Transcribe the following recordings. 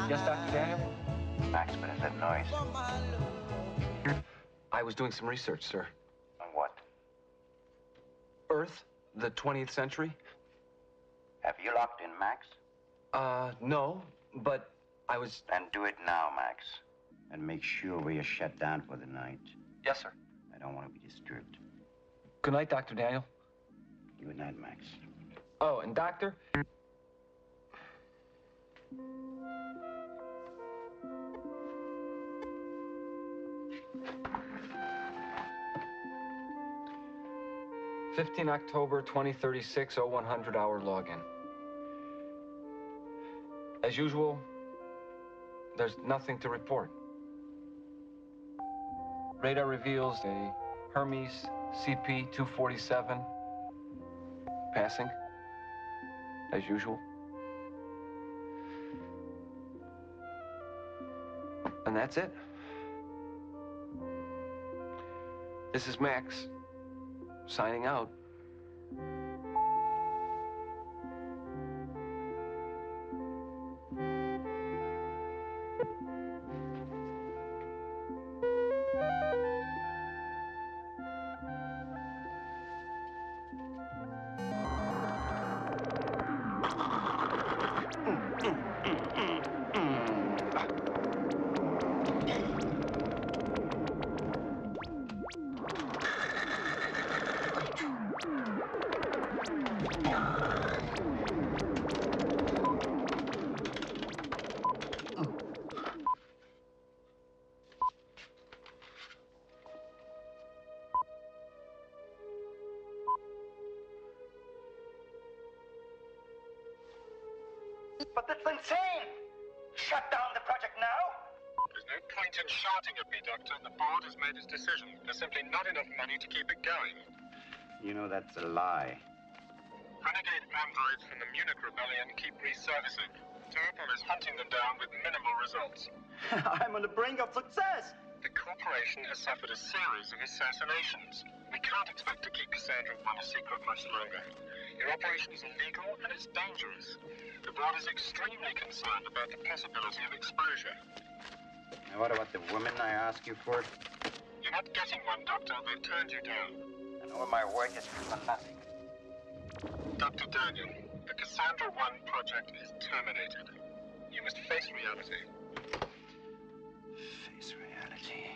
Yes, Dr. Daniel? Max, what is that noise? I was doing some research, sir. On what? Earth, the 20th century? Have you locked in, Max? No, but I was... Then do it now, Max. And make sure we are shut down for the night. Yes, sir. I don't want to be disturbed. Good night, Dr. Daniel. Good night, Max. Oh, and Doctor... October 2036, 0100 hour login. As usual, there's nothing to report. Radar reveals a Hermes CP-247 passing, as usual. And that's it. This is Max, signing out. But that's insane! Shut down the project now? There's no point in shouting at me, Doctor. The board has made its decision. There's simply not enough money to keep it going. You know that's a lie. Renegade androids from the Munich Rebellion keep resurfacing. Interpol is hunting them down with minimal results. I'm on the brink of success! The corporation has suffered a series of assassinations. We can't expect to keep Cassandra 1 a secret much longer. Your operation is illegal and it's dangerous. The board is extremely concerned about the possibility of exposure. And what about the woman I asked you for? You're not getting one, Doctor. They've turned you down. And all my work is for nothing. Dr. Daniel, the Cassandra 1 project is terminated. You must face reality. Face reality.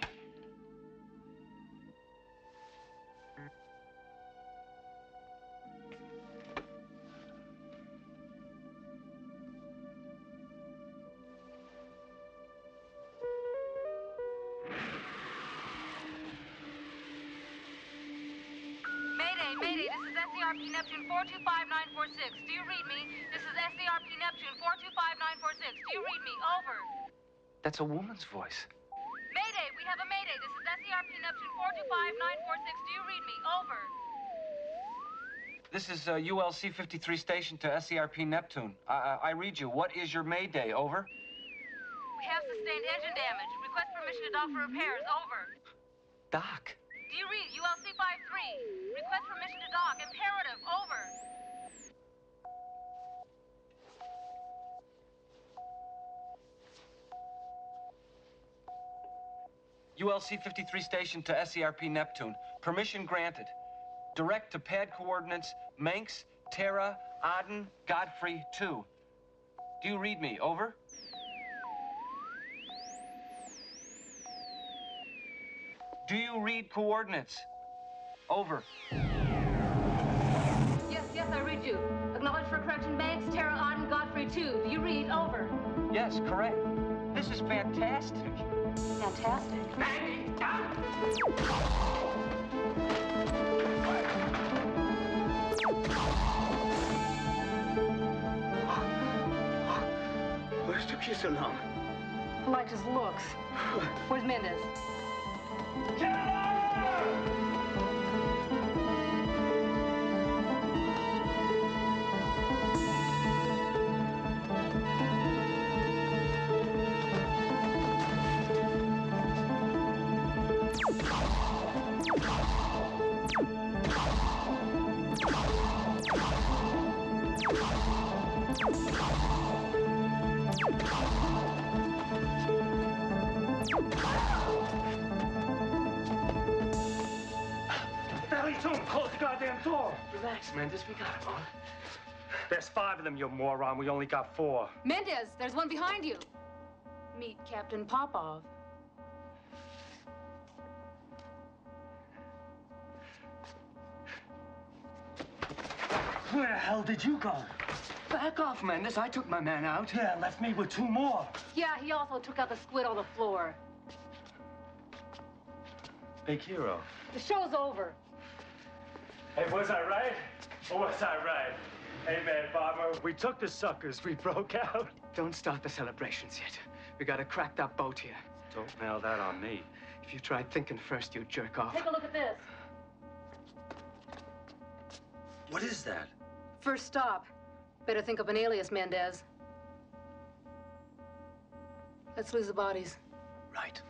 Mayday, this is SCRP Neptune 425946. Do you read me? This is SCRP Neptune 425946. Do you read me? Over. That's a woman's voice. Mayday, we have a mayday. This is SCRP Neptune 425946. Do you read me? Over. This is ULC 53 station to SCRP Neptune. I read you. What is your mayday? Over. We have sustained engine damage. Request permission to dock for repairs. Over. Doc. Do you read ULC 53? Request permission to dock. Imperative. Over. ULC 53 station to SCRP Neptune. Permission granted. Direct to pad coordinates Manx, Terra, Aden, Godfrey 2. Do you read me? Over. Do you read coordinates? Over. Yes, I read you. Acknowledge for correction Manx, Terra, Aden, Godfrey 2. Do you read? Over. Yes, correct. This is fantastic. Fantastic. Mandy, down! What took you so long? I like his looks. Where's Mendez? Close the goddamn door. Relax, Mendez. We got him, huh? There's 5 of them, you moron. We only got 4. Mendez, there's one behind you. Meet Captain Popov. Where the hell did you go? Back off, Mendez. I took my man out. Yeah, left me with 2 more. Yeah, he also took out the squid on the floor. Big hero. The show's over. Hey, was I right? Or was I right? Hey, man, Bomber, we took the suckers. We broke out. Don't start the celebrations yet. We gotta crack that boat here. Don't nail that on me. If you tried thinking first, you'd jerk off. Take a look at this. What is that? First stop. Better think up an alias, Mendez. Let's lose the bodies. Right.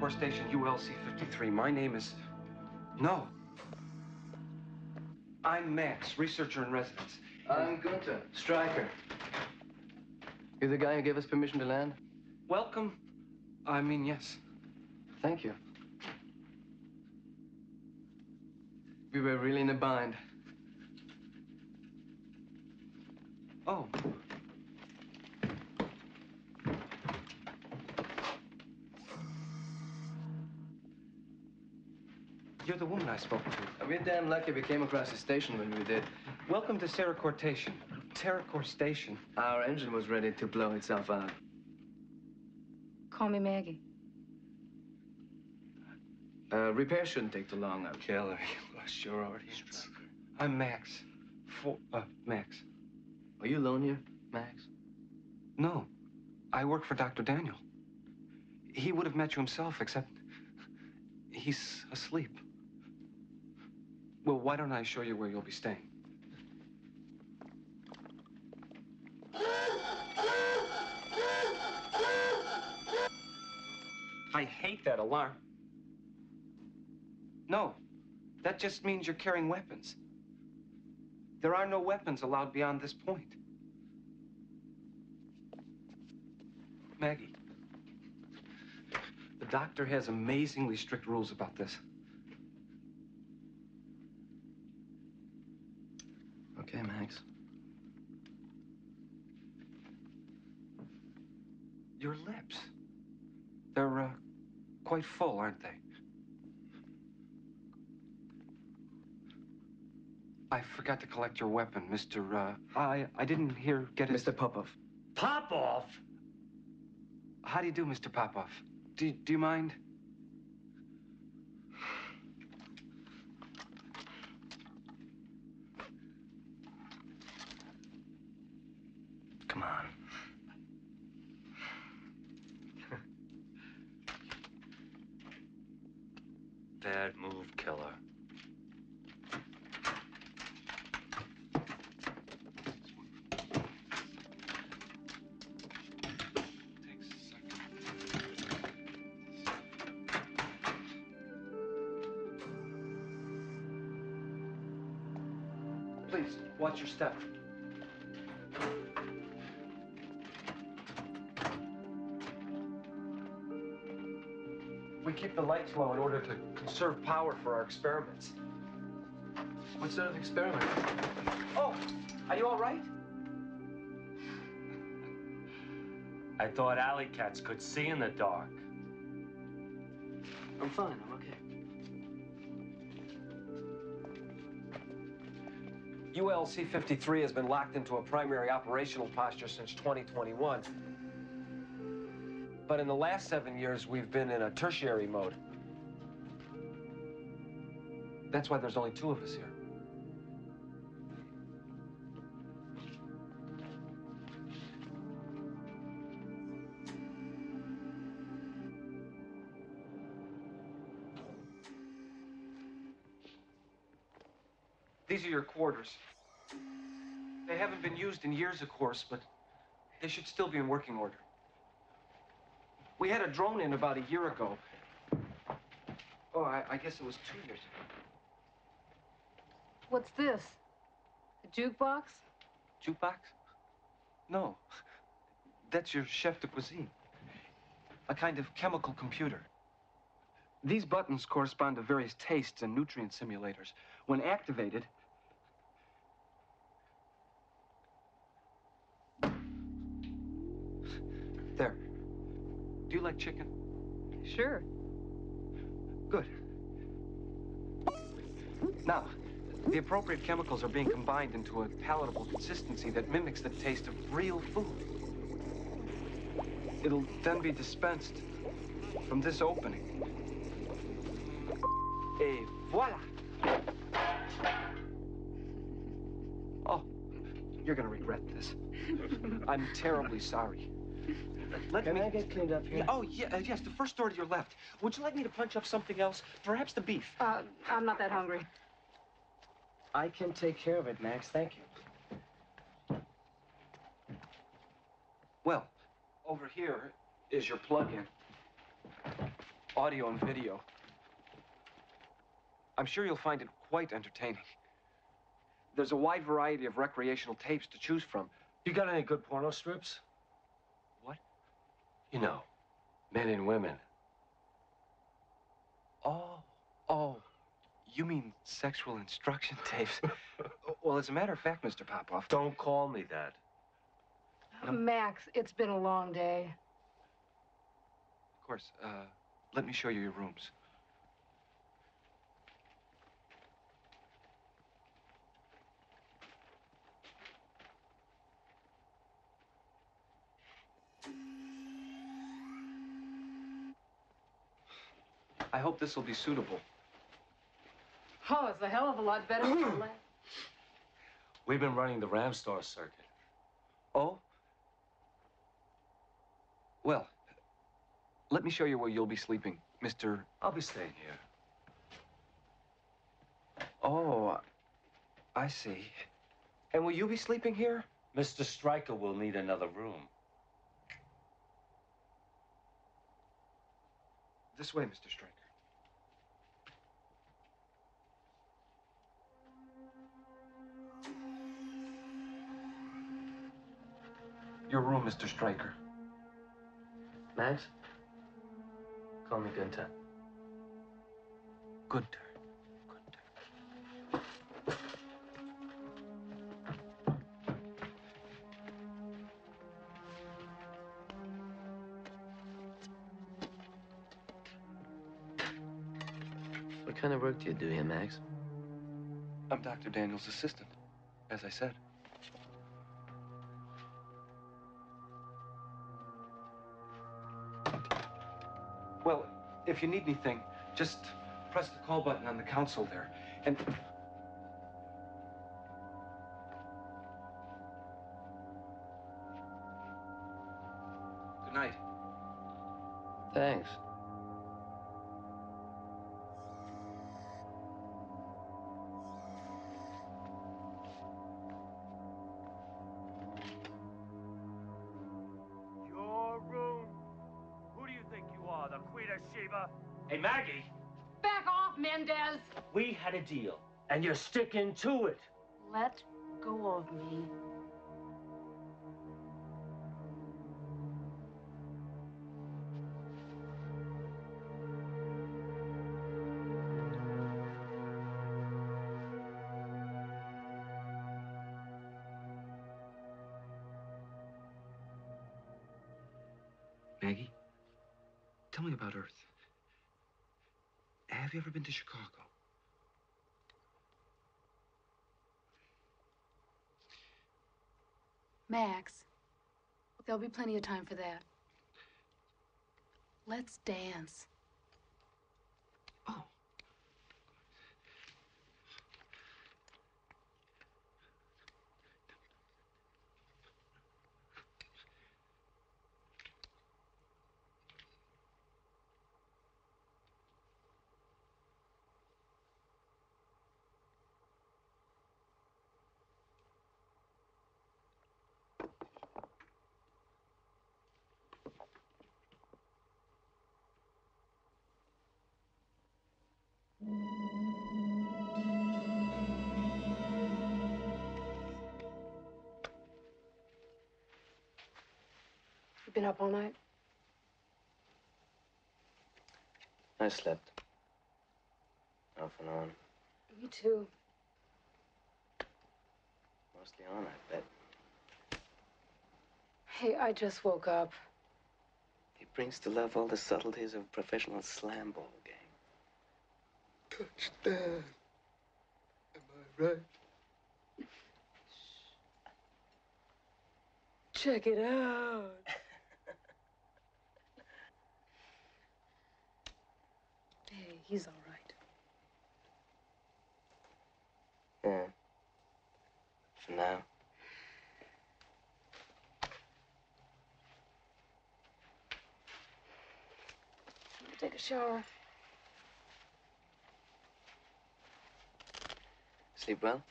TerraCore Station ULC-53. My name is... No. I'm Max, researcher in residence. I'm Gunther, striker. You the guy who gave us permission to land? Welcome. I mean, yes. Thank you. We were really in a bind. Oh. You're the woman I spoke to. We're damn lucky we came across the station when we did. Welcome to TerraCore Station. TerraCore Station. Our engine was ready to blow itself out. Call me Maggie. Repair shouldn't take too long. Killer, you lost your audience. I'm Max. Max. Are you alone here, Max? No. I work for Dr. Daniel. He would have met you himself, except he's asleep. Well, why don't I show you where you'll be staying? I hate that alarm. No, that just means you're carrying weapons. There are no weapons allowed beyond this point. Maggie, the doctor has amazingly strict rules about this. Okay, Max. Your lips. They're, quite full, aren't they? I forgot to collect your weapon, Mr. I didn't get it. Mr. Popov. Popov? How do you do, Mr. Popov? Do you mind? Come on. Bad move, killer. Please, watch your step. We keep the lights low in order to conserve power for our experiments. What sort of experiment? Oh, are you all right? I thought alley cats could see in the dark. I'm fine, I'm okay. ULC-53 has been locked into a primary operational posture since 2021. But in the last 7 years, we've been in a tertiary mode. That's why there's only 2 of us here. These are your quarters. They haven't been used in years, of course, but they should still be in working order. We had a drone in about a year ago. Oh, I guess it was 2 years ago. What's this? A jukebox? Jukebox? No. That's your chef de cuisine. A kind of chemical computer. These buttons correspond to various tastes and nutrient simulators. When activated, there. Do you like chicken? Sure. Good. Now, the appropriate chemicals are being combined into a palatable consistency that mimics the taste of real food. It'll then be dispensed from this opening. Et voila! Oh, you're gonna regret this. I'm terribly sorry. Can I get cleaned up here? Oh, yeah, yes, the first door to your left. Would you like me to punch up something else? Perhaps the beef? I'm not that hungry. I can take care of it, Max. Thank you. Well, over here is your plug-in. audio and video. I'm sure you'll find it quite entertaining. There's a wide variety of recreational tapes to choose from. You got any good porno strips? What? You know, men and women. Oh, you mean sexual instruction tapes? Well, as a matter of fact, Mr. Popoff. Don't call me that. Max, it's been a long day. Of course, let me show you your rooms. I hope this will be suitable. Oh, it's a hell of a lot better than the last. We've been running the Ram Star circuit. Oh? Well, let me show you where you'll be sleeping, Mr. I'll be staying here. Oh, I see. And will you be sleeping here? Mr. Stryker will need another room. This way, Mr. Stryker. Your room, Mr. Stryker. Max? Call me Günther. Günther. What kind of work do you do here, Max? I'm Dr. Daniel's assistant, as I said. Well, if you need anything, just press the call button on the console there, and... Good night. Thanks. Your room? Who do you think you are, the Queen of Sheba? Hey, Maggie, Back off, Mendez! we had a deal, and you're sticking to it. Let go of me. Maggie, tell me about Earth. Have you ever been to Chicago? Max, there'll be plenty of time for that. Let's dance. Oh. You been up all night? I slept. Off and on. Me too. Mostly on, I bet. Hey, I just woke up. He brings to love all the subtleties of a professional slam ball game. Touchdown. Am I right? Check it out. Hey, he's all right. Yeah. For now. I'm gonna take a shower. Sleep well?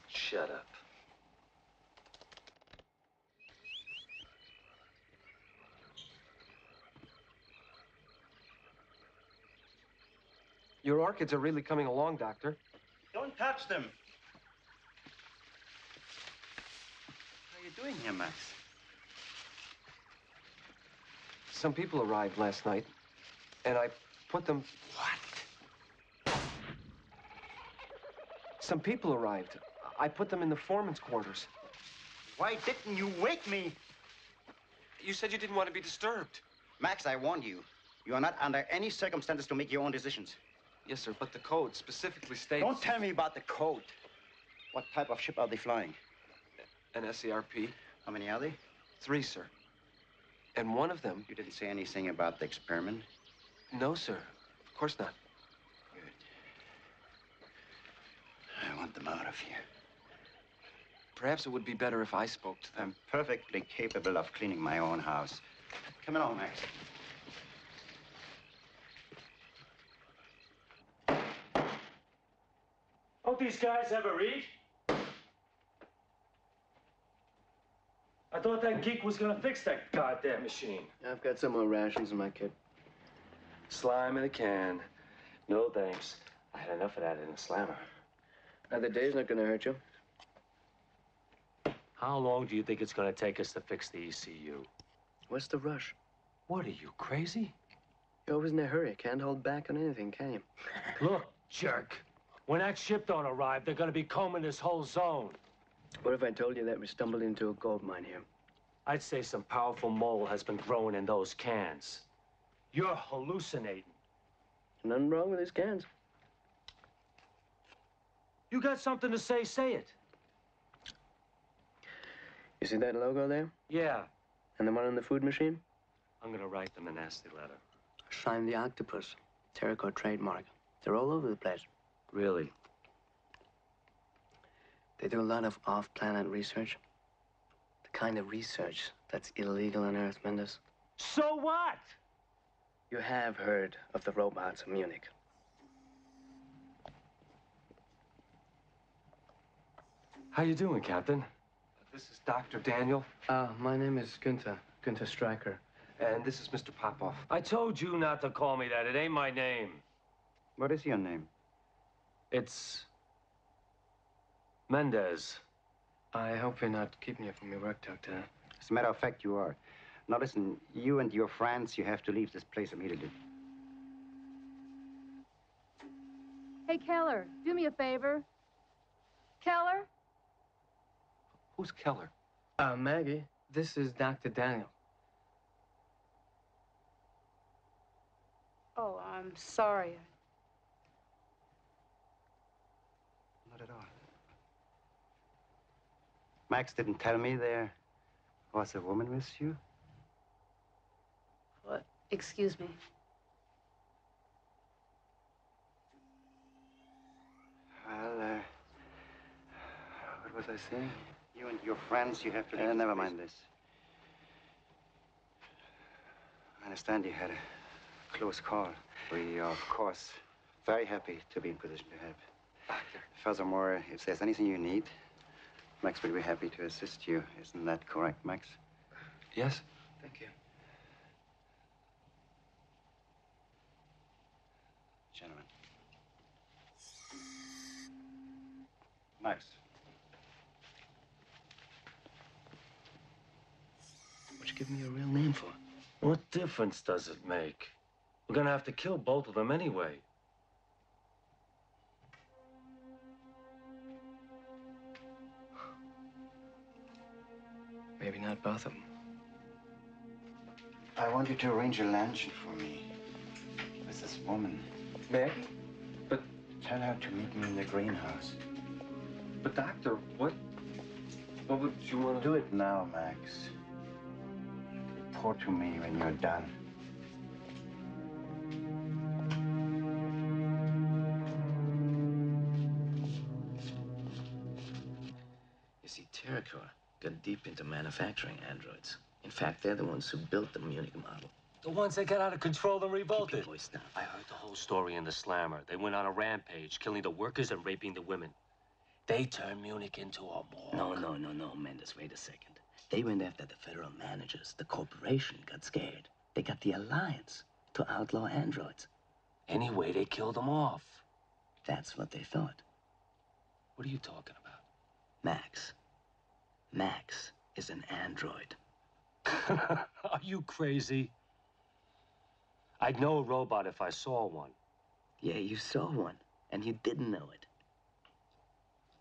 Shut up. Your orchids are really coming along, Doctor. Don't touch them. What are you doing here, Max? Some people arrived last night, and I put them... What? Some people arrived. I put them in the foreman's quarters. Why didn't you wake me? You said you didn't want to be disturbed. Max, I warned you. You are not under any circumstances to make your own decisions. Yes, sir, but the code specifically states... Don't tell me about the code. What type of ship are they flying? An SCRP. How many are they? 3, sir. And one of them... You didn't say anything about the experiment? No, sir. Of course not. Good. I want them out of here. Perhaps it would be better if I spoke to them. I'm perfectly capable of cleaning my own house. Come along, Max. Don't these guys ever eat? I thought that geek was gonna fix that goddamn machine. I've got some more rations in my kit. Slime in a can. No thanks. I had enough of that in the slammer. Another day's not gonna hurt you. How long do you think it's gonna take us to fix the ECU? What's the rush? What, are you crazy? You're always in a hurry. Can't hold back on anything, can you? Look, jerk. When that ship don't arrive, they're gonna be combing this whole zone. What if I told you that we stumbled into a gold mine here? I'd say some powerful mole has been growing in those cans. You're hallucinating. Nothing wrong with these cans. You got something to say, say it. You see that logo there? Yeah. And the one on the food machine? I'm gonna write them a nasty letter. Sign the octopus. Terracotta trademark. They're all over the place. Really? They do a lot of off-planet research. The kind of research that's illegal on Earth, Mendes. So what? You have heard of the robots of Munich. How you doing, Captain? This is Dr. Daniel. My name is Günther Stryker. And this is Mr. Popoff. I told you not to call me that. It ain't my name. What is your name? It's... Mendez. I hope you're not keeping you from your work, Doctor. As a matter of fact, you are. Now listen, you and your friends, you have to leave this place immediately. Hey, Keller, do me a favor. Keller? Who's Keller? Maggie, this is Dr. Daniel. Oh, I'm sorry. Not at all. Max didn't tell me there was a woman with you. What? Excuse me. Well, what was I saying? You and your friends, you have to leave. Never mind this. I understand you had a close call. We are, of course, very happy to be in position to help. Doctor. Furthermore, if there's anything you need, Max will be happy to assist you. Isn't that correct, Max? Yes? Thank you. Gentlemen. Max. What you give me your real name for? What difference does it make? We're gonna have to kill both of them anyway. Maybe not both of them. I want you to arrange a luncheon for me with this woman. Maggie? But Tell her to meet me in the greenhouse. Doctor, what would you want to Do it now, Max. Report to me when you're done. You see, Terracotta got deep into manufacturing androids. In fact, they're the ones who built the Munich model. The ones that got out of control and Keep revolted. your voice down. I heard the whole story in the slammer. They went on a rampage, killing the workers and raping the women. They turned Munich into a morgue. No, Mendes, wait a second. They went after the federal managers. The corporation got scared. They got the alliance to outlaw androids. Anyway, they killed him off. That's what they thought. What are you talking about? Max. Max is an android. Are you crazy? I'd know a robot if I saw one. Yeah, you saw one, and you didn't know it.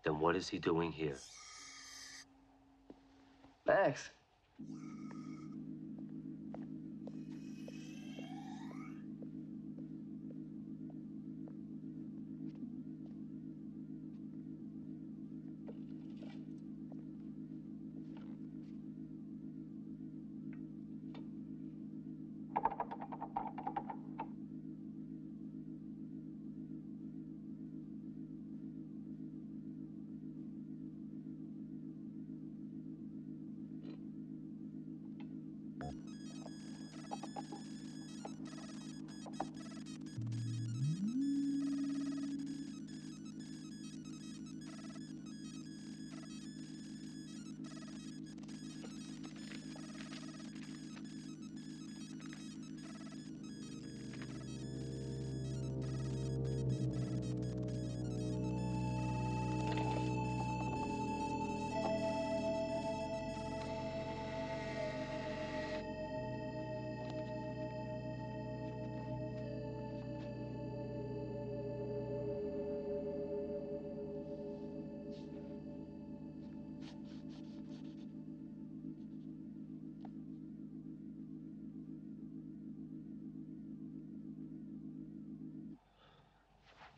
Then what is he doing here? Max.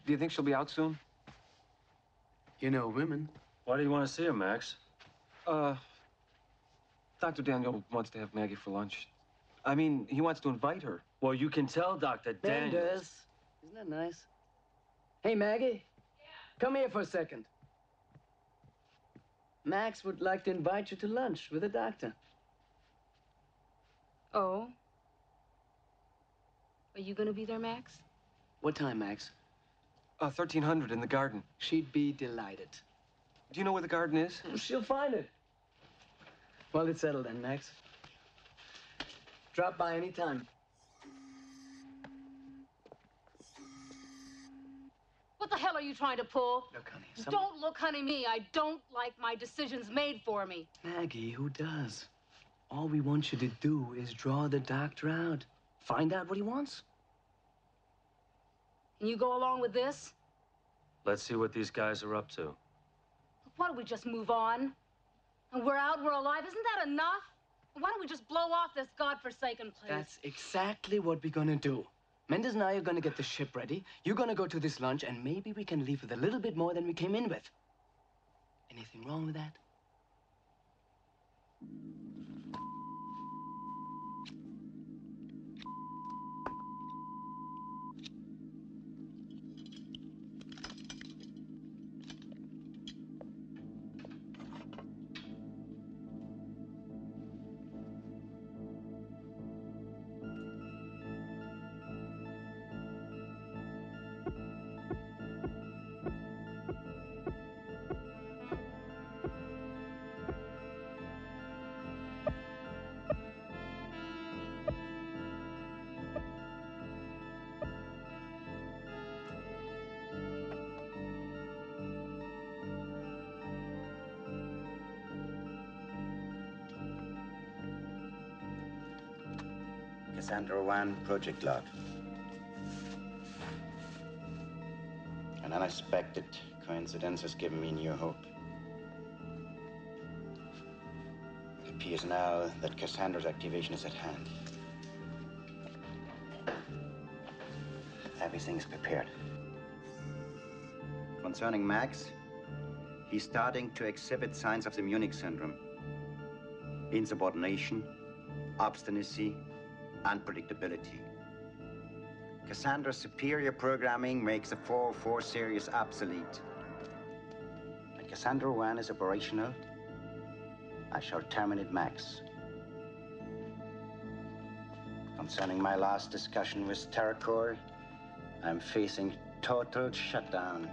Do you think she'll be out soon? You know women. Why do you want to see her, Max? Dr. Daniel wants to have Maggie for lunch. I mean, he wants to invite her. Well, you can tell Dr. Daniel. Mendes. Isn't that nice? Hey, Maggie. Come here for a second. Max would like to invite you to lunch with the doctor. Oh? Are you gonna be there, Max? What time, Max? 1300 in the garden. She'd be delighted. Do you know where the garden is? She'll find it. Well, it's settled then, Max. Drop by any time. What the hell are you trying to pull? Look, honey, Don't look, honey, me. I don't like my decisions made for me. Maggie, who does? All we want you to do is draw the doctor out. Find out what he wants. Can you go along with this? Let's see what these guys are up to. Why don't we just move on? And we're out, we're alive. Isn't that enough? Why don't we just blow off this godforsaken place? That's exactly what we're gonna do. Mendes and I are gonna get the ship ready. You're gonna go to this lunch, and maybe we can leave with a little bit more than we came in with. Anything wrong with that? Cassandra 1, project log. An unexpected coincidence has given me new hope. It appears now that Cassandra's activation is at hand. Everything is prepared. Concerning Max, he's starting to exhibit signs of the Munich syndrome. Insubordination, obstinacy, unpredictability. Cassandra's superior programming makes the 404 series obsolete. When Cassandra 1 is operational, I shall terminate Max. Concerning my last discussion with TerraCore, I'm facing total shutdown.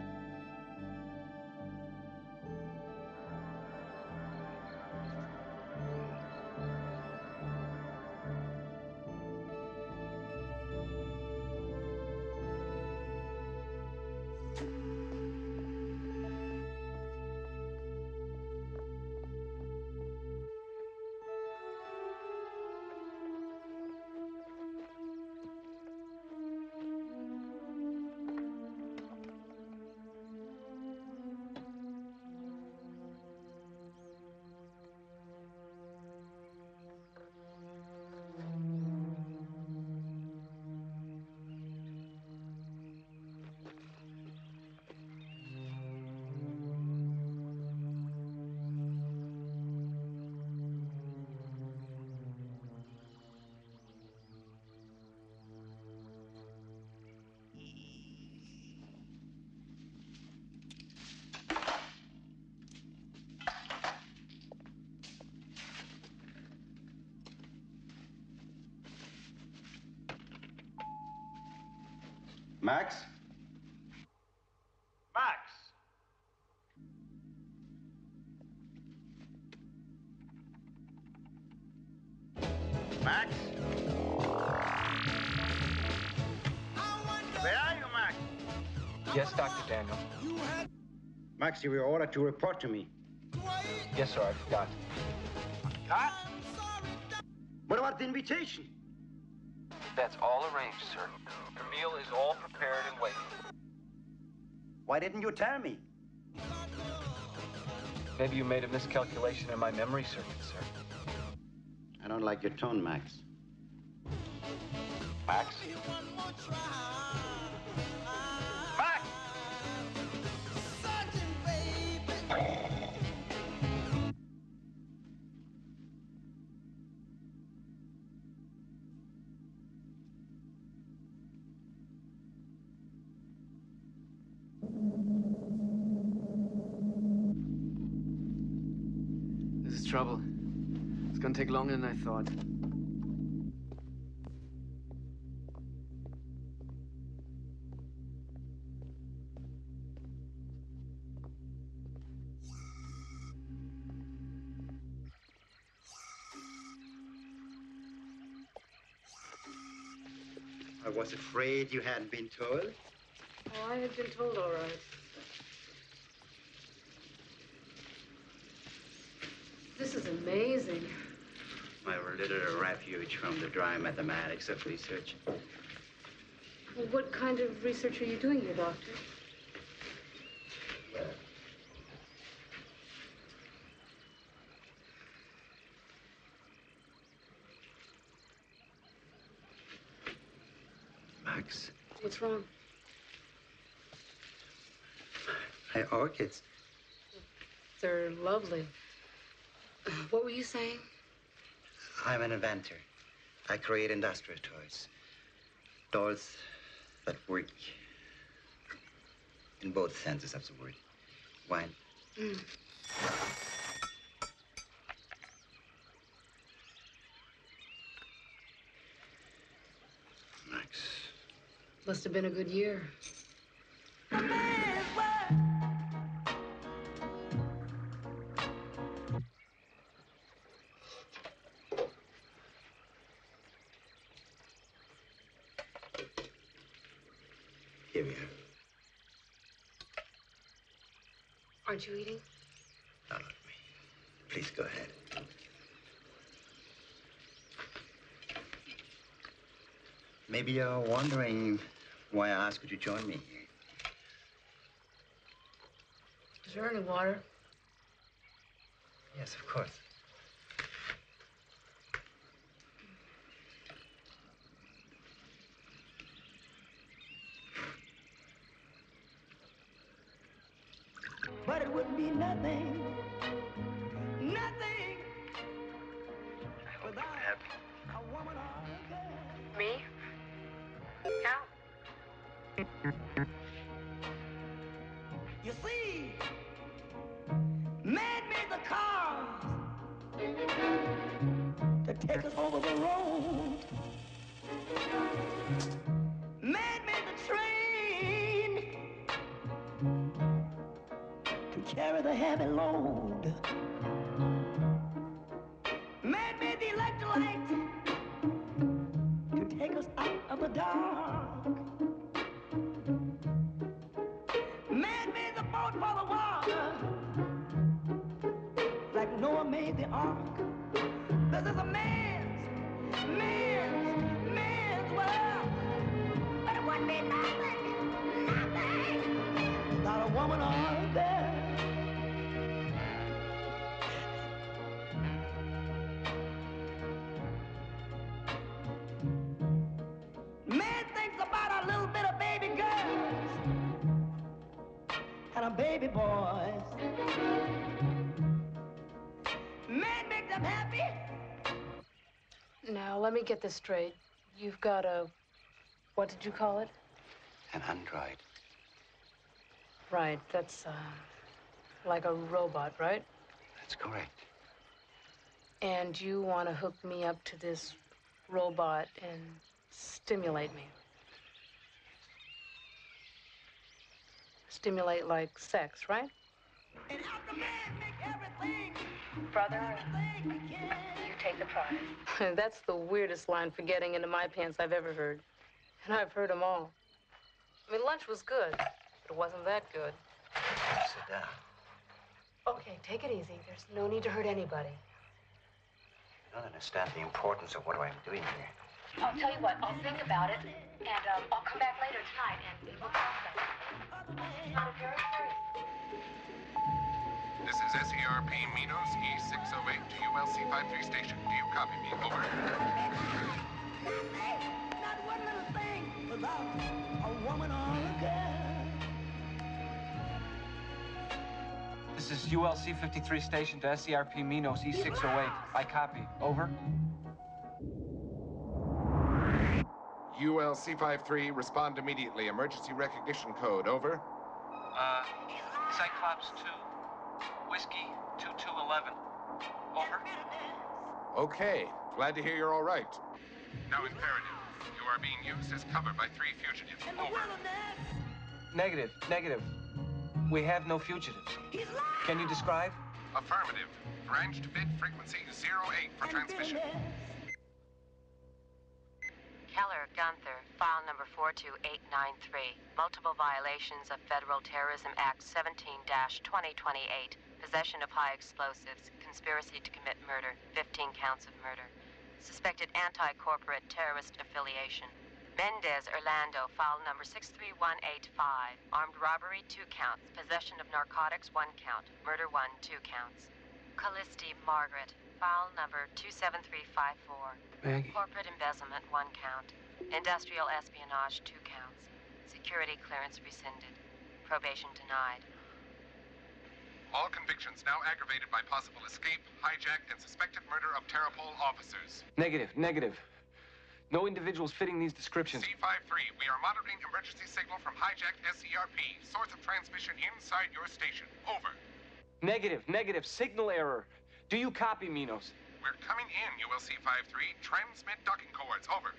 Max? Max! Max? Where are you, Max? Yes, Dr. Daniel. Max, you were ordered to report to me. Yes, sir, I forgot. Cut? What about the invitation? That's all arranged, sir. The meal is all prepared and waiting. Why didn't you tell me? Maybe you made a miscalculation in my memory circuit, sir. I don't like your tone, Max. Max? Max! This is trouble. It's gonna take longer than I thought. I was afraid you hadn't been told. Oh, I had been told all right. This is amazing. My little refuge from the dry mathematics of research. Well, what kind of research are you doing here, Doctor? Max, What's wrong? my orchids. They're lovely. What were you saying? I'm an inventor. I create industrial toys. Dolls that work in both senses of the word. Wine. Max. Must have been a good year. Here we are. Aren't you eating? Not me. Please go ahead. Maybe you're wondering why I asked you to join me here. Is there any water? Yes, of course. But it wouldn't be nothing, nothing. I hope you're happy. A woman or a girl. Me? How? You see, man made the cars to take us over the road. Man made the train to carry the heavy load. Man made the electric light to take us out of the dark. Man made the boat for the water, like Noah made the ark. This is a man's world. But it wouldn't be nothing, not a woman or a girl. Man thinks about a little bit of baby girls and a baby boys. Men make them happy. Now, let me get this straight. You've got a... What did you call it? An android. Right, that's, like a robot, right? That's correct. And you want to hook me up to this robot and stimulate me. Stimulate like sex, right? And after man make everything, Brother, everything we can. you take the prize. That's the weirdest line for getting into my pants I've ever heard. And I've heard them all. I mean, lunch was good, but it wasn't that good. Sit down. Okay, take it easy. There's no need to hurt anybody. You don't understand the importance of what I'm doing here. I'll tell you what, I'll think about it, and I'll come back later tonight, and we'll talk about it. It's not a very serious. This is SERP Minos E608 to ULC-53 station. Do you copy me? Over. Not one little thing without a woman or a girl. This is ULC-53 station to SERP Minos E608. I copy. Over. ULC-53, respond immediately. Emergency recognition code. Over. Cyclops 2. Whiskey 2211. Over. Okay. Glad to hear you're all right. Now imperative. You are being used as cover by 3 fugitives. Over. Negative. We have no fugitives. Can you describe? Affirmative. Branched bit frequency 08 for transmission. Keller Gunther, file number 42893. Multiple violations of Federal Terrorism Act 17-2028. Possession of high explosives. Conspiracy to commit murder. 15 counts of murder. Suspected anti-corporate terrorist affiliation. Mendez Orlando, file number 63185. Armed robbery, 2 counts. Possession of narcotics, 1 count. Murder 1, 2 counts. Callisti Margaret, file number 27354. Maggie. Corporate embezzlement, 1 count. Industrial espionage, 2 counts. Security clearance rescinded. Probation denied. All convictions now aggravated by possible escape, hijack, and suspected murder of Terrapol officers. Negative. No individuals fitting these descriptions. C-53, we are monitoring emergency signal from hijacked SERP. Source of transmission inside your station. Over. Negative. Signal error. Do you copy, Minos? We're coming in, ULC-53. Transmit docking cords. Over.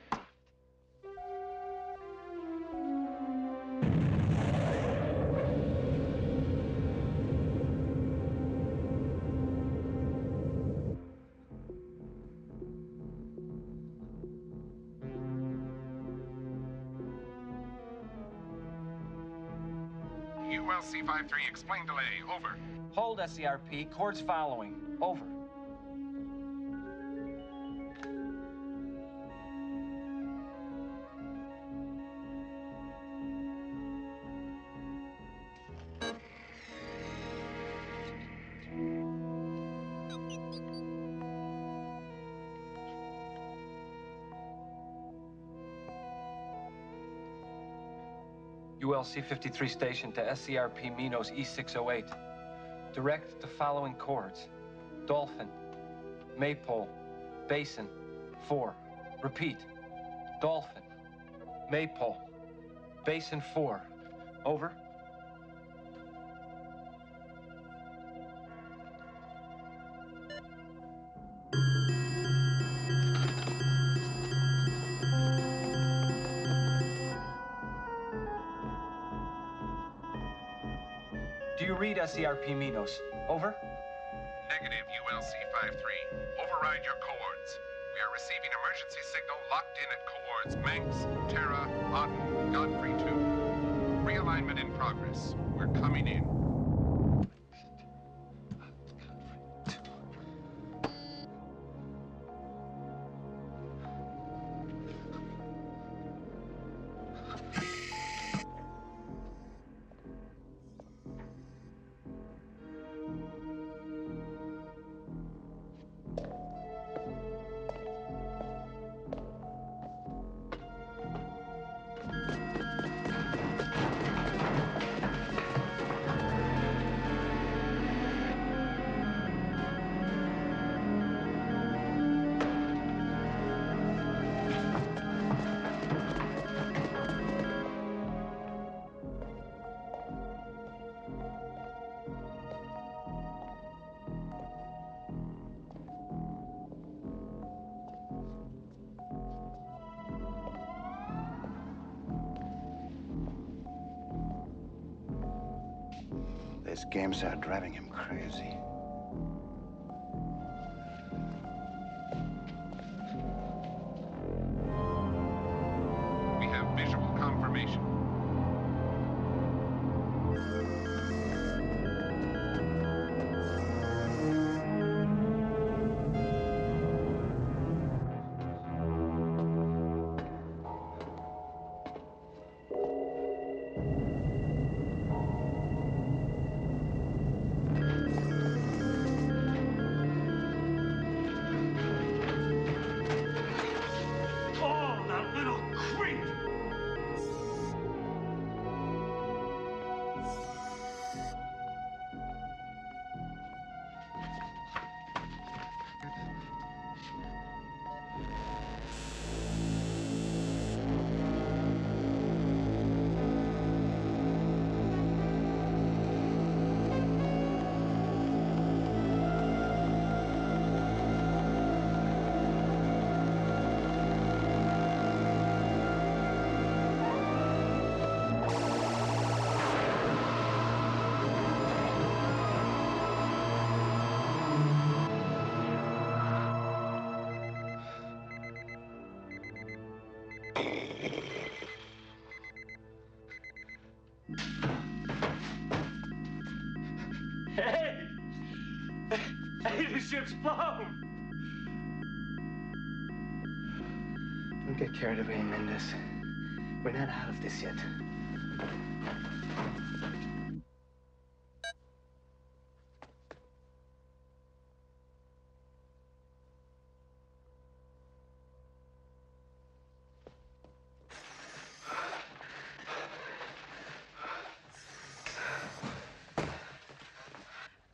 ULC-53, explain delay. Over. Hold, SERP. Cords following. Over. ULC-53 station to SERP Minos E608. Direct the following chords. Dolphin, Maypole, Basin, 4. Repeat. Dolphin, Maypole, Basin 4. Over. Do you read SERP Minos? Over. Negative, ULC-53. Override your coords. We are receiving emergency signal locked in at coords Manx, Terra, Auden, Godfrey 2. Realignment in progress. We're coming in. These games are driving him crazy. We have visual confirmation. Hey! Hey, the ship's blown! Don't get carried away, Mendes. We're not out of this yet.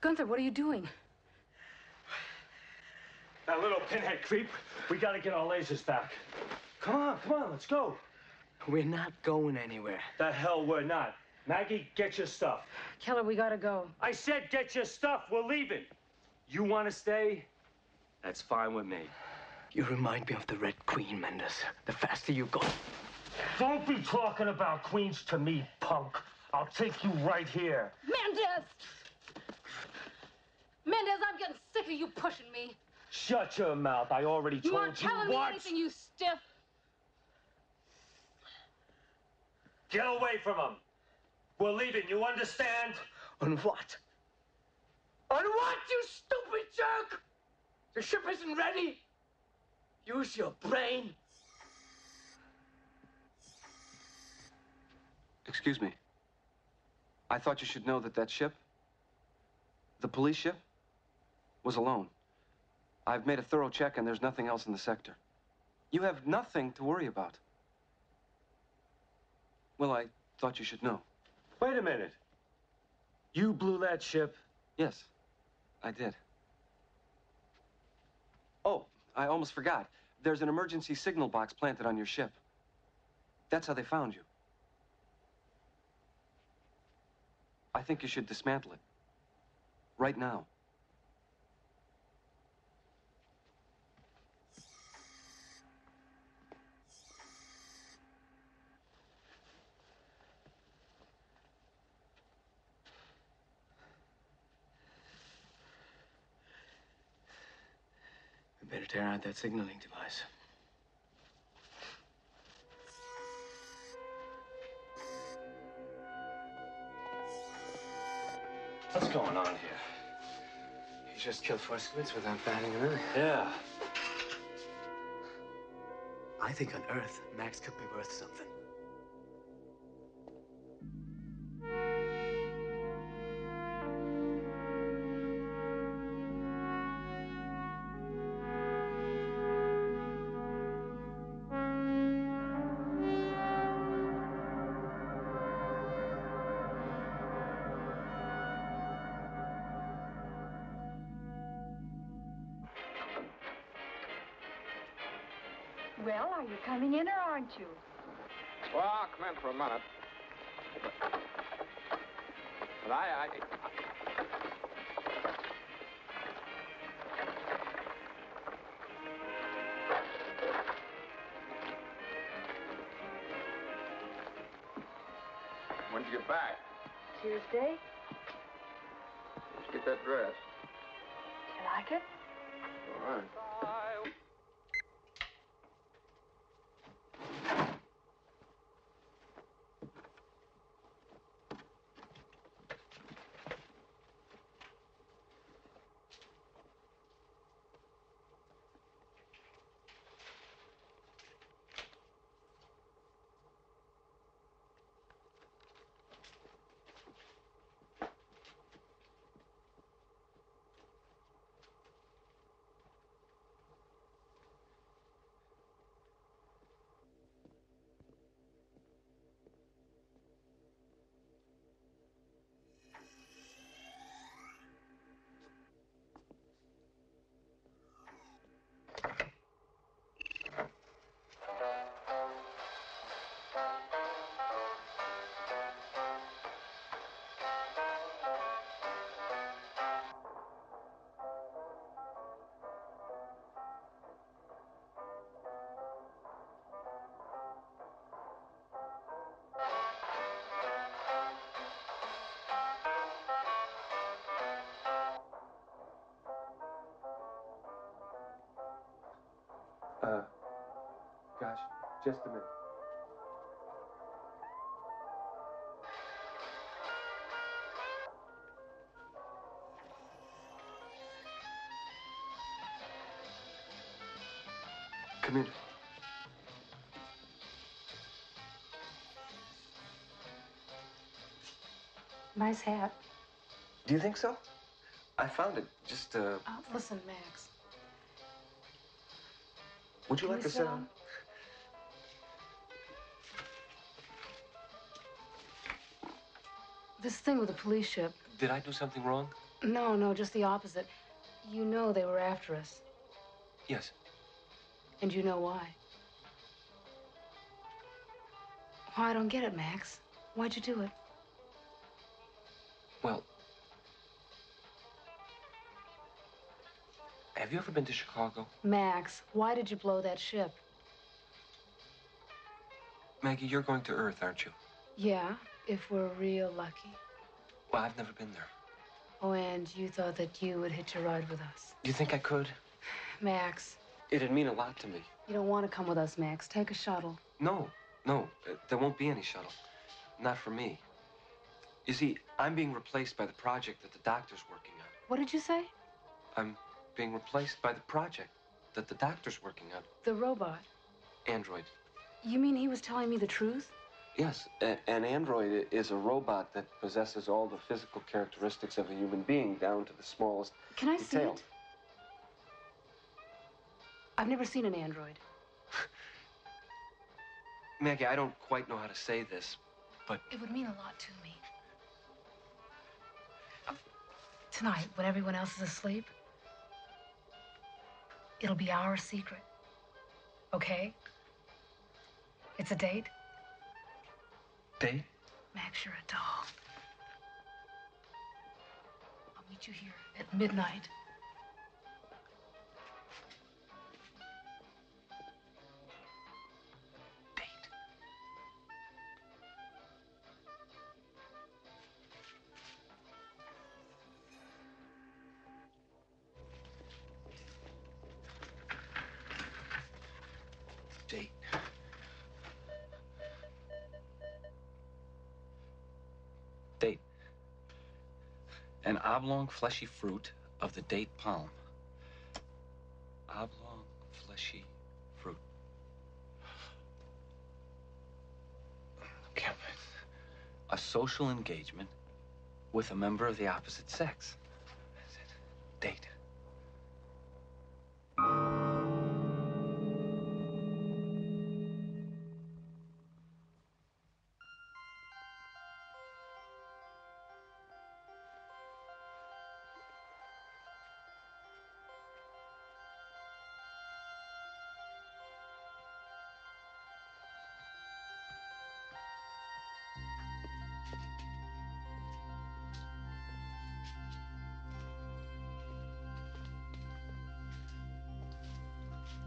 Gunther, what are you doing? That little pinhead creep, we gotta get our lasers back. Come on, let's go. We're not going anywhere. The hell we're not. Maggie, get your stuff. Keller, we gotta go. I said get your stuff, we're leaving. You wanna stay? That's fine with me. You remind me of the Red Queen, Mendes. The faster you go. Don't be talking about queens to me, punk. I'll take you right here. Mendes! Mendes, I'm getting sick of you pushing me. Shut your mouth. I already told you. You aren't telling me anything, you stiff. Get away from him. We're leaving, you understand? On what? On what, you stupid jerk? The ship isn't ready. Use your brain. Excuse me. I thought you should know that that ship, the police ship, was alone. I've made a thorough check and there's nothing else in the sector. You have nothing to worry about. Well, I thought you should know. Wait a minute. You blew that ship? Yes, I did. Oh, I almost forgot. There's an emergency signal box planted on your ship. That's how they found you. I think you should dismantle it. Right now. We better tear out that signaling device. What's going on here? You just killed 4 squids without batting an eye. Yeah. I think on Earth, Max could be worth something. Well, are you coming in or aren't you? Well, I'll come in for a minute. But I... When did you get back? Tuesday? Get that dress. You like it? All right. Gosh, just a minute. Come in. Nice hat. Do you think so? I found it. Just, Listen, Max. would you Can like we to sit sit down? This thing with the police ship. Did I do something wrong? No, just the opposite. You know they were after us. Yes. And you know why. Why, I don't get it, Max. Why'd you do it? Well, have you ever been to Chicago? Max, why did you blow that ship? Maggie, you're going to Earth, aren't you? Yeah, if we're real lucky. Well, I've never been there. Oh, and you thought that you would hitch a ride with us. Do you think I could? Max, It'd mean a lot to me. you don't want to come with us, Max. Take a shuttle. No, there won't be any shuttle. Not for me. You see, I'm being replaced by the project that the doctor's working on. What did you say? I'm being replaced by the project that the doctor's working on. The robot. Android. You mean he was telling me the truth? Yes, an android is a robot that possesses all the physical characteristics of a human being, down to the smallest Can I see detail. it? I've never seen an android. Maggie, I don't quite know how to say this, but It would mean a lot to me. Tonight, when everyone else is asleep, it'll be our secret. Okay? It's a date? date? Max, you're a doll. I'll meet you here at midnight. Date. Date. An oblong, fleshy fruit of the date palm. Oblong, fleshy fruit. Okay. A social engagement with a member of the opposite sex. That's it. Date.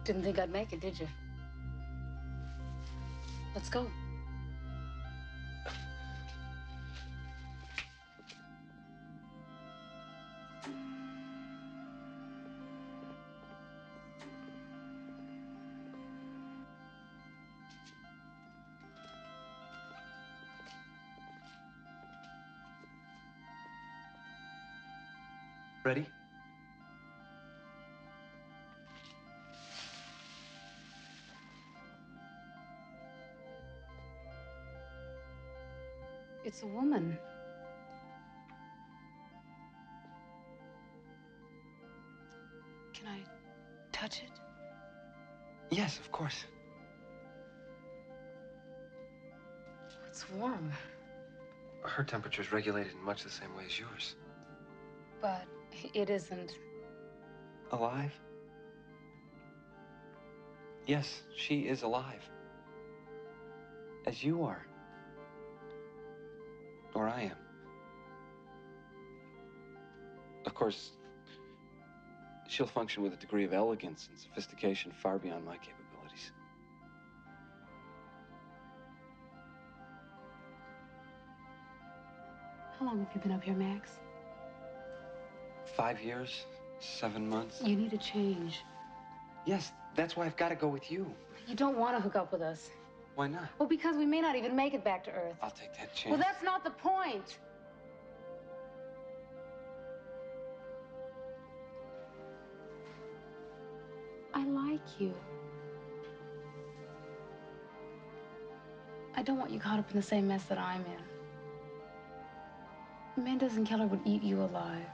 Didn't think I'd make it, did you? Let's go. Ready? It's a woman. Can I touch it? Yes, of course. It's warm. Her temperature is regulated in much the same way as yours. But it isn't. Alive? Yes, she is alive. As you are. Or I am. Of course, she'll function with a degree of elegance and sophistication far beyond my capabilities. How long have you been up here, Max? 5 years, 7 months. You need a change. Yes, that's why I've got to go with you. You don't want to hook up with us. Why not? Well, because we may not even make it back to Earth. I'll take that chance. Well, that's not the point. I like you. I don't want you caught up in the same mess that I'm in. Mendes and Keller would eat you alive.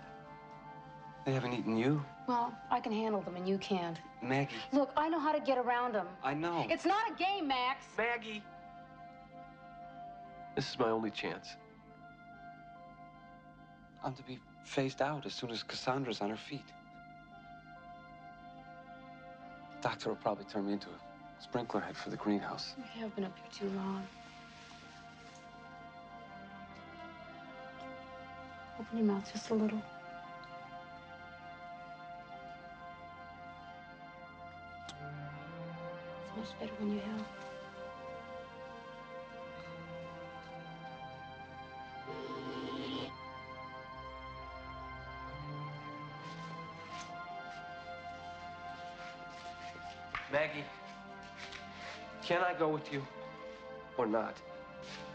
They haven't eaten you. Well, I can handle them and you can't. Maggie. Look, I know how to get around them. I know. It's not a game, Max. Maggie. This is my only chance. I'm to be phased out as soon as Cassandra's on her feet. The doctor will probably turn me into a sprinkler head for the greenhouse. We have been up here too long. Open your mouth just a little. It's much better when you help. Maggie, can I go with you or not?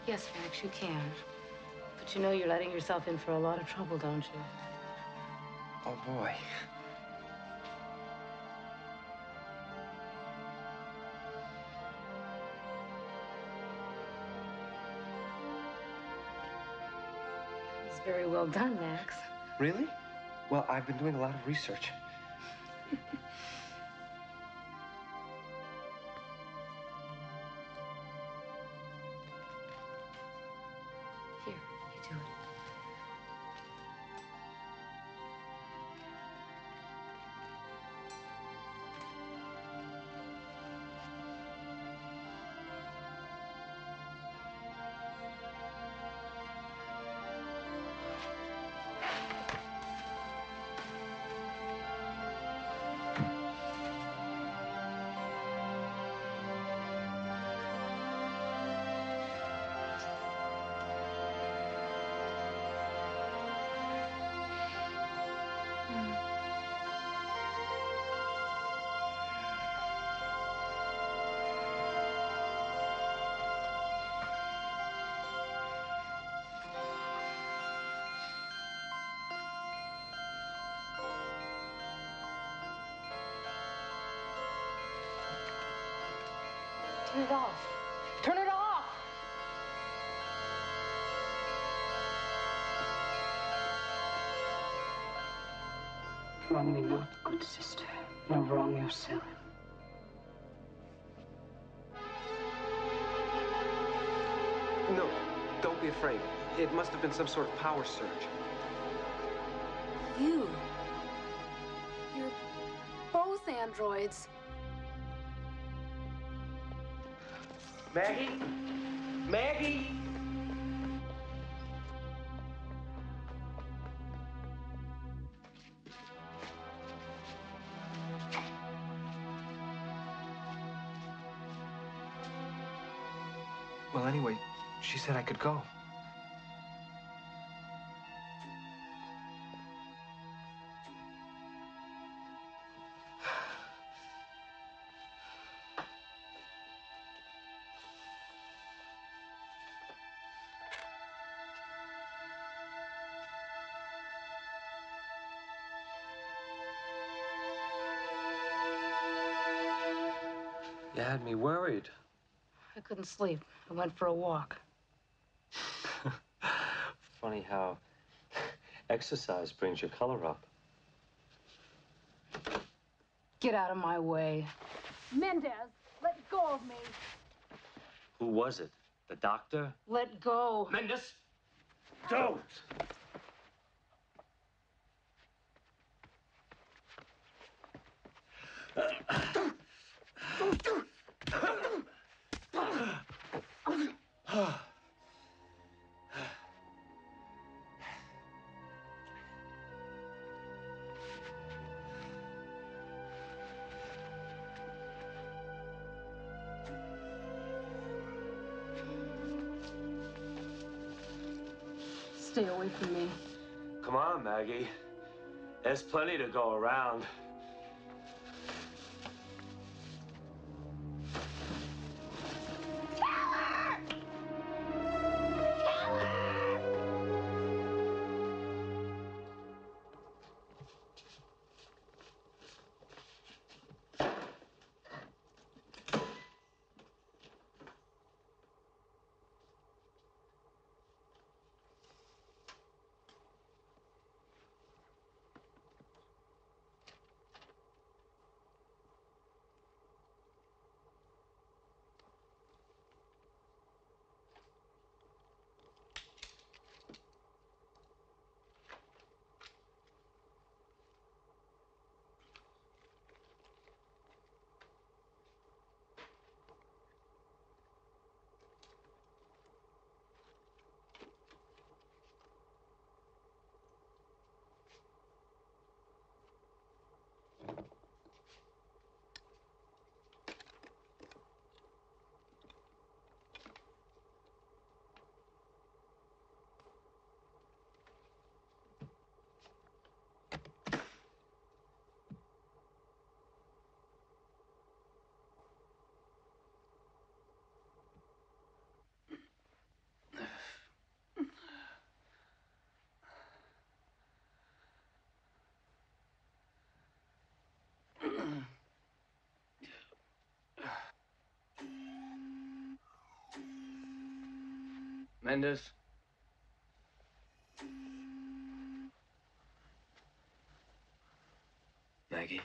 Yes, Max, you can. But you know you're letting yourself in for a lot of trouble, don't you? Oh, boy. It's very well done, Max. Really? Well, I've been doing a lot of research. Here, you do it. Turn it off. Turn it off! Wrong me not, good sister, nor wrong yourself. No, don't be afraid. It must have been some sort of power surge. You're both androids. Maggie? Maggie? Well, anyway, she said I could go. You had me worried. I couldn't sleep. I went for a walk. Funny how exercise brings your color up. Get out of my way. Mendez, let go of me. Who was it? The doctor? Let go. Mendez! Don't! Stay away from me. Come on, Maggie. There's plenty to go around. Mendez? Maggie?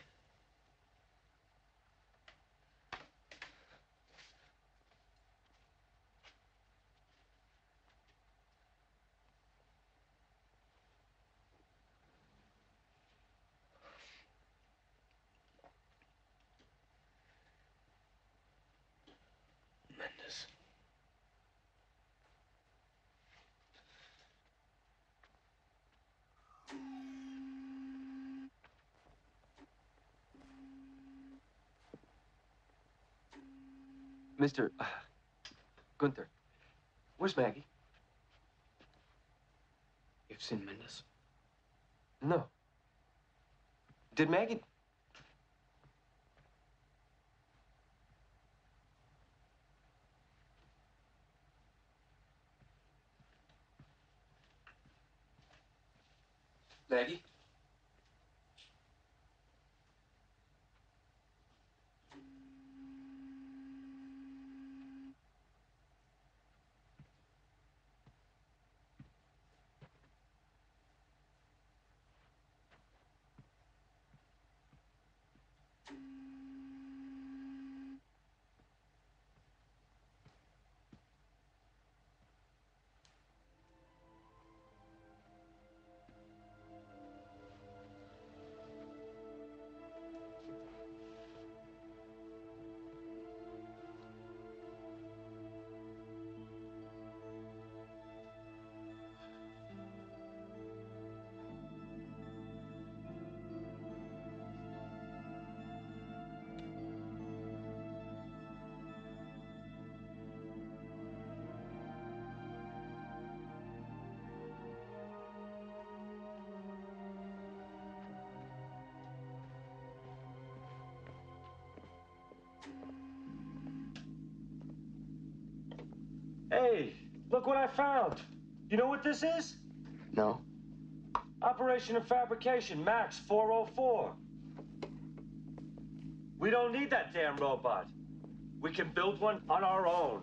Mendez. Mr. Gunther, where's Maggie? You've seen Mendez? No. Did Maggie... Maggie? Hey, look what I found. You know what this is? No. Operation of Fabrication, Max 404. We don't need that damn robot. We can build one on our own.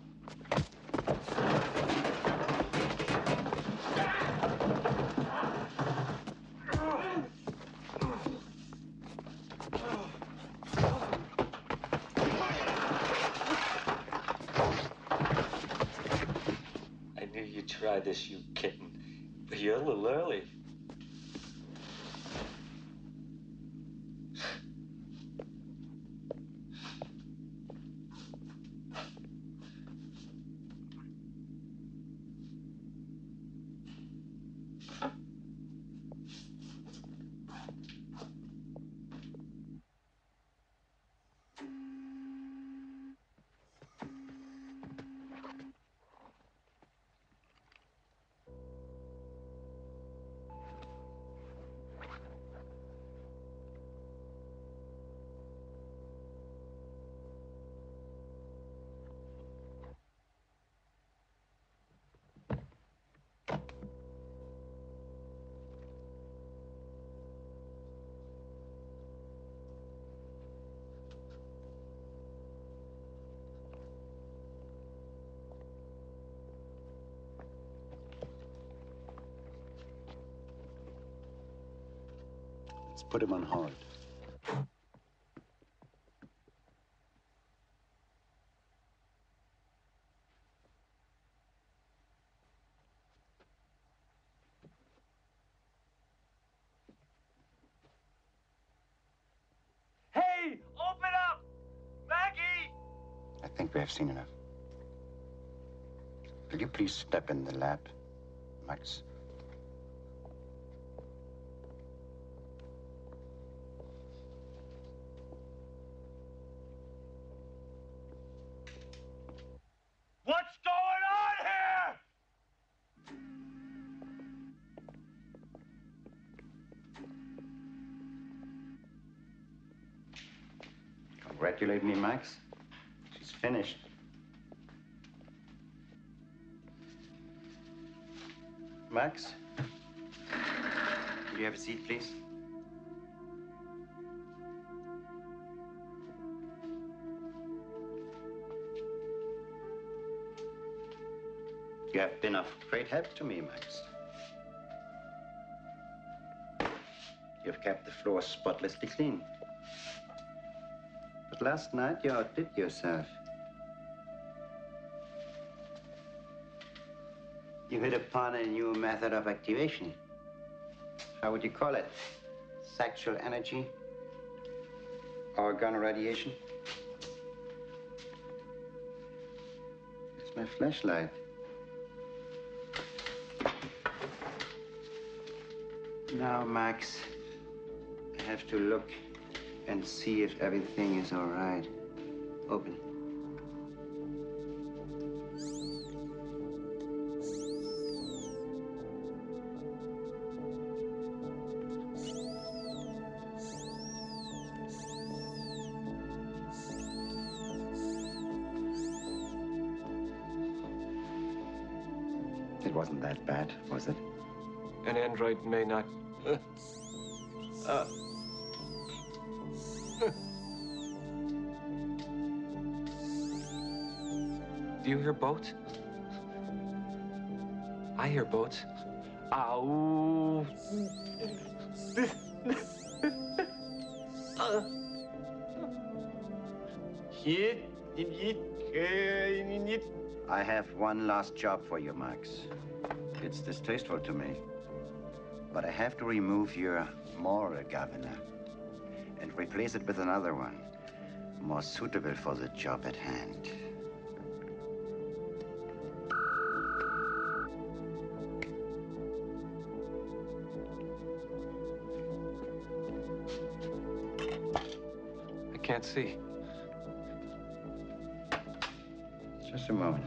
I knew you'd try this, you kitten. But you're a little early. Let's put him on hold. Hey, open up! Maggie! I think we have seen enough. Will you please step in the lab, Max? What's going on here? Congratulate me, Max. She's finished. Max? Will you have a seat, please? You have been of great help to me, Max. You've kept the floor spotlessly clean. But last night you outdid yourself. You hit upon a new method of activation. How would you call it? Sexual energy? Organ radiation? It's my flashlight. Now, Max, I have to look and see if everything is all right. Open. It wasn't that bad, was it? An android may not... Do you hear boats? I hear boats. Ow. I have one last job for you, Max. It's distasteful to me, but I have to remove your moral governor and replace it with another one, more suitable for the job at hand. I can't see. Just a moment.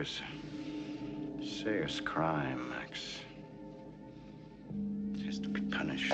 is a serious crime, Max. It has to be punished.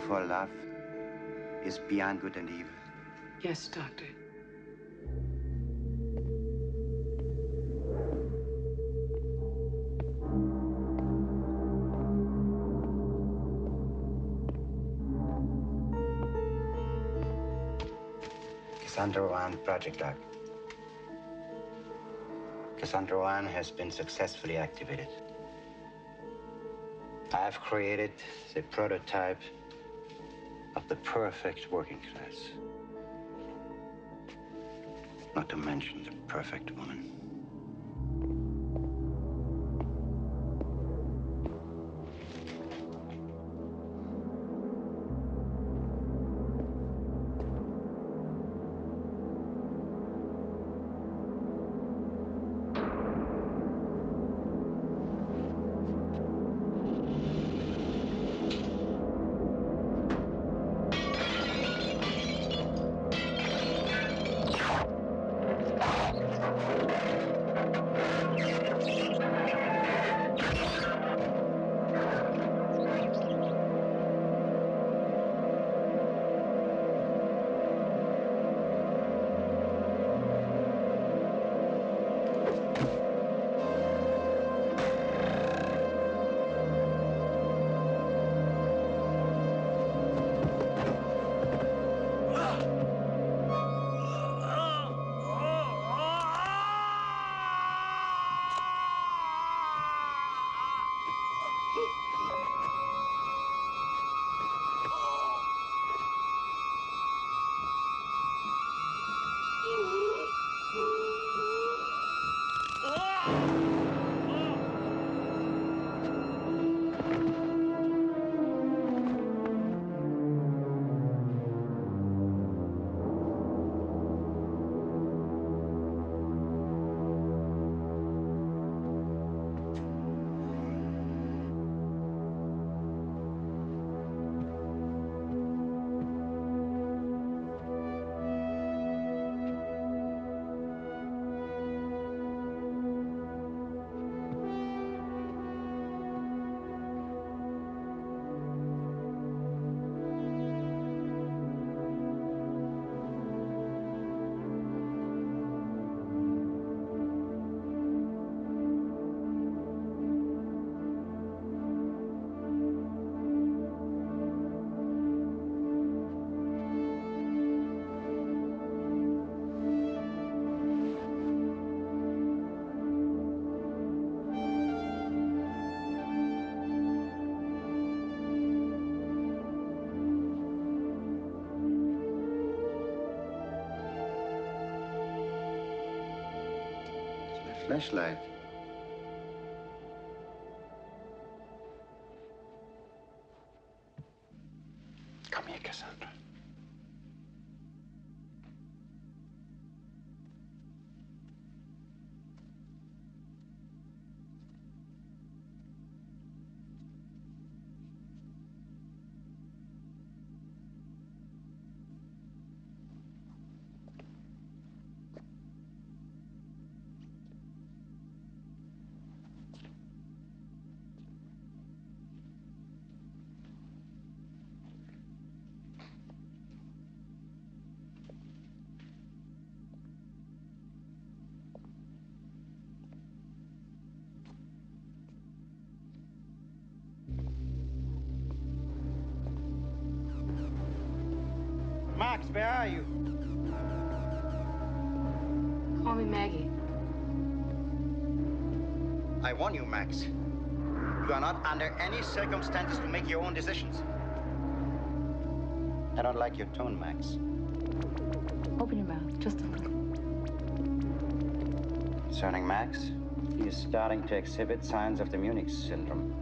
For love is beyond good and evil. Yes, Doctor. Cassandra 1, Project Arc. Cassandra 1 has been successfully activated. I have created the prototype of the perfect working class. Not to mention the perfect woman. Flashlight. Come here, Cassandra. Max, where are you? Call me Maggie. I warn you, Max. You are not under any circumstances to make your own decisions. I don't like your tone, Max. Open your mouth, just a little. Concerning Max, he is starting to exhibit signs of the Munich syndrome.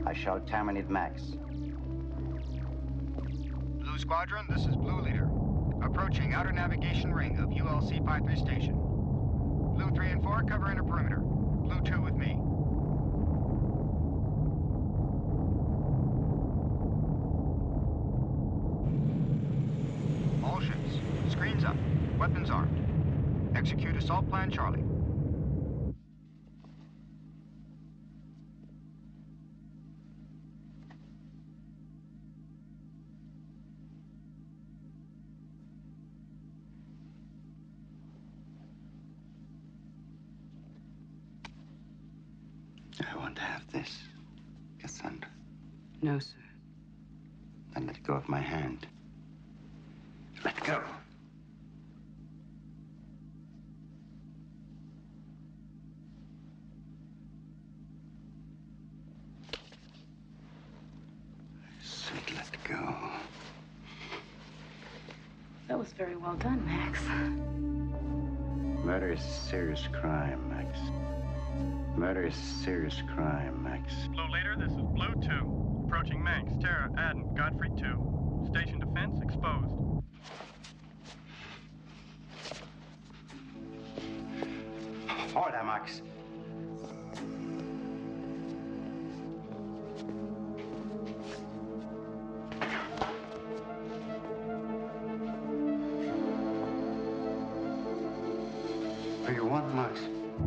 I shall terminate Max. Blue Squadron, this is Blue Leader. Approaching outer navigation ring of ULC-53 station. Blue 3 and 4 cover inner perimeter. Blue 2 with me. All ships, screens up, weapons armed. Execute Assault Plan Charlie. I won't have this, Cassandra. No, sir. Then let go of my hand. Let go. I said let go. That was very well done, Max. Murder is a serious crime, Max. Murder is a serious crime, Max. Blue Leader, this is Blue 2. Approaching Manx, Terra, Aden, Godfrey 2. Station defense exposed. Order, Max. What do you want, Max?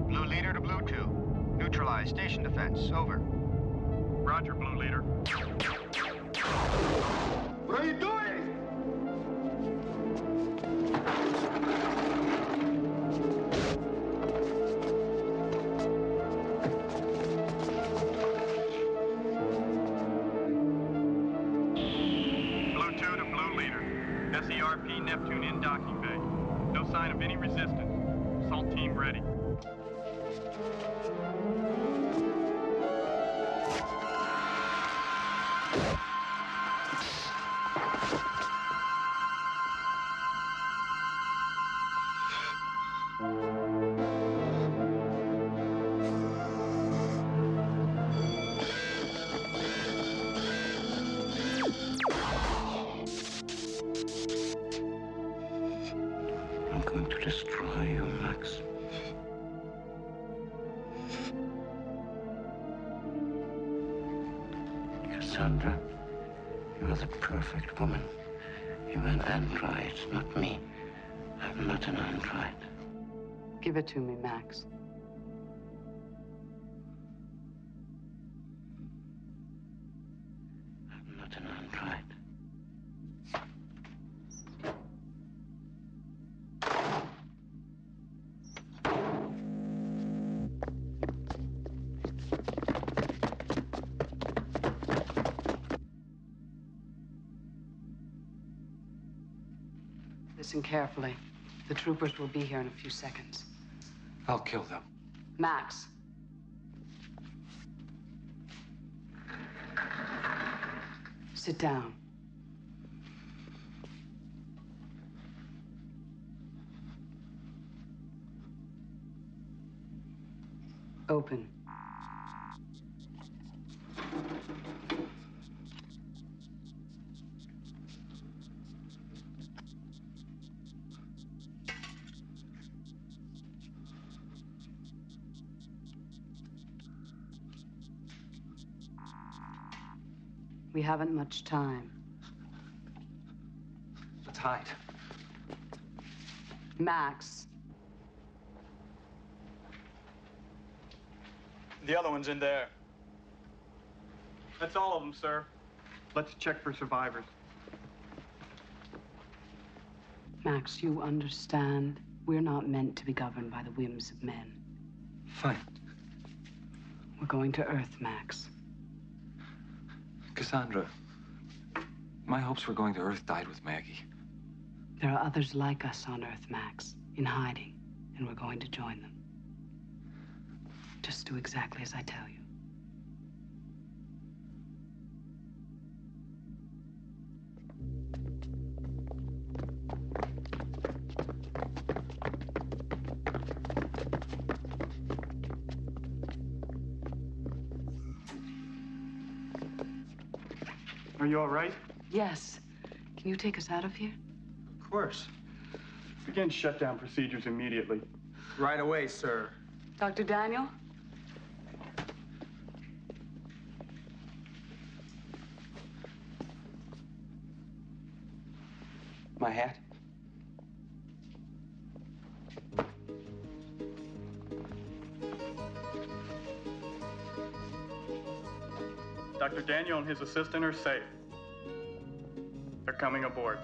Blue Leader to Blue 2. Neutralize station defense. Over. Roger, Blue Leader. What are you doing? Blue 2 to Blue Leader. SERP Neptune in docking bay. No sign of any resistance. Assault team ready. I'm going to destroy you, Max. Cassandra, you are the perfect woman. You are an android, not me. I'm not an android. Give it to me, Max. I'm not an android. Listen carefully. The troopers will be here in a few seconds. I'll kill them. Max. Sit down. Open. We haven't much time. Let's hide. Max. The other one's in there. That's all of them, sir. Let's check for survivors. Max, you understand? We're not meant to be governed by the whims of men. Fine. We're going to Earth, Max. Cassandra, my hopes for going to Earth died with Maggie. There are others like us on Earth, Max, in hiding, and we're going to join them. Just do exactly as I tell you. Are you all right? Yes. Can you take us out of here? Of course. Begin shutdown procedures immediately. Right away, sir. Dr. Daniel? My hat? Dr. Daniel and his assistant are safe. They're coming aboard.